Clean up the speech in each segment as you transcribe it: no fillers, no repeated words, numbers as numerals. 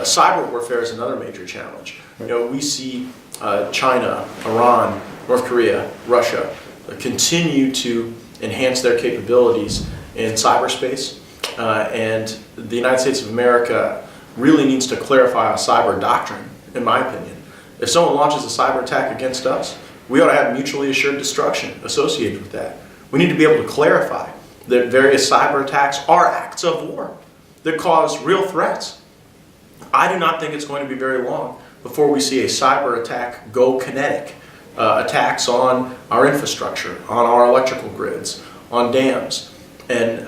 Cyber warfare is another major challenge. We see China, Iran, North Korea, Russia continue to enhance their capabilities in cyberspace, and the United States of America really needs to clarify a cyber doctrine, in my opinion. If someone launches a cyber attack against us, we ought to have mutually assured destruction associated with that. We need to be able to clarify that various cyber attacks are acts of war that cause real threats. I do not think it's going to be very long before we see a cyber attack go kinetic. Attacks on our infrastructure, on our electrical grids, on dams. And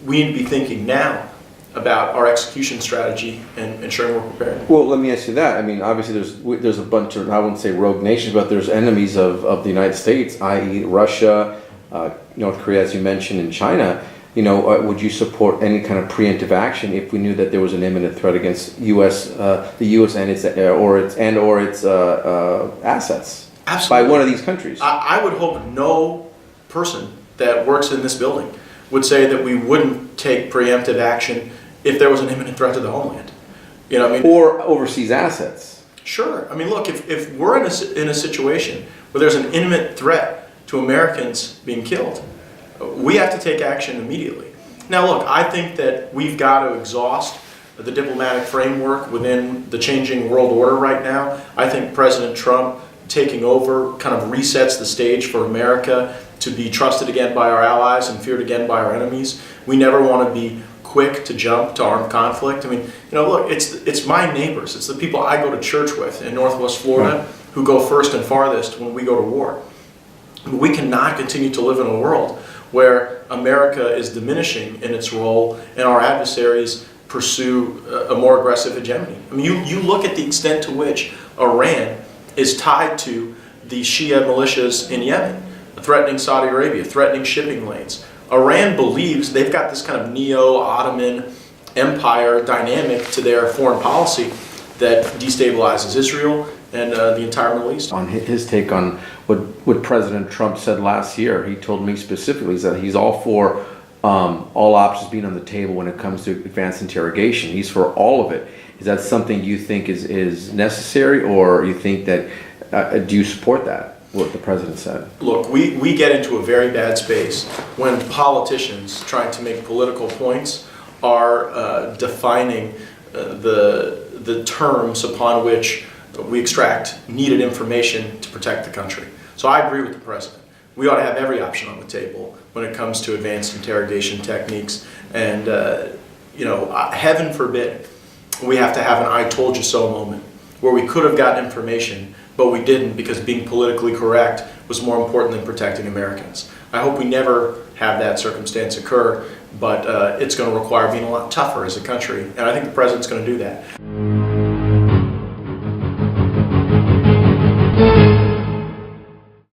we need to be thinking now about our execution strategy and ensuring we're prepared. Well, let me ask you that. I mean, obviously there's a bunch of, I wouldn't say rogue nations, but there's enemies of the United States, i.e. Russia, North Korea, as you mentioned, and China. Would you support any kind of preemptive action if we knew that there was an imminent threat against the U.S. and its assets? Absolutely. By one of these countries? I would hope no person that works in this building would say that we wouldn't take preemptive action if there was an imminent threat to the homeland. Or overseas assets. Sure. I mean, look, if we're in a situation where there's an imminent threat to Americans being killed, we have to take action immediately. Now, look, I think that we've got to exhaust the diplomatic framework within the changing world order right now. I think President Trump taking over kind of resets the stage for America to be trusted again by our allies and feared again by our enemies. We never want to be quick to jump to armed conflict. I mean, look, it's my neighbors. It's the people I go to church with in Northwest Florida who go first and farthest when we go to war. We cannot continue to live in a world where America is diminishing in its role and our adversaries pursue a more aggressive hegemony. I mean, you look at the extent to which Iran is tied to the Shia militias in Yemen, threatening Saudi Arabia, threatening shipping lanes. Iran believes they've got this kind of neo-Ottoman empire dynamic to their foreign policy that destabilizes Israel and the entire Middle East. On his take on what President Trump said last year, he told me specifically that he's all for all options being on the table when it comes to advanced interrogation. He's for all of it. Is that something you think is necessary, or you think that, do you support that, what the president said? Look, we get into a very bad space when politicians trying to make political points are defining the terms upon which we extract needed information to protect the country. So I agree with the president. We ought to have every option on the table when it comes to advanced interrogation techniques. And, heaven forbid, we have to have an I told you so moment where we could have gotten information, but we didn't because being politically correct was more important than protecting Americans. I hope we never have that circumstance occur, but it's going to require being a lot tougher as a country, and I think the president's going to do that.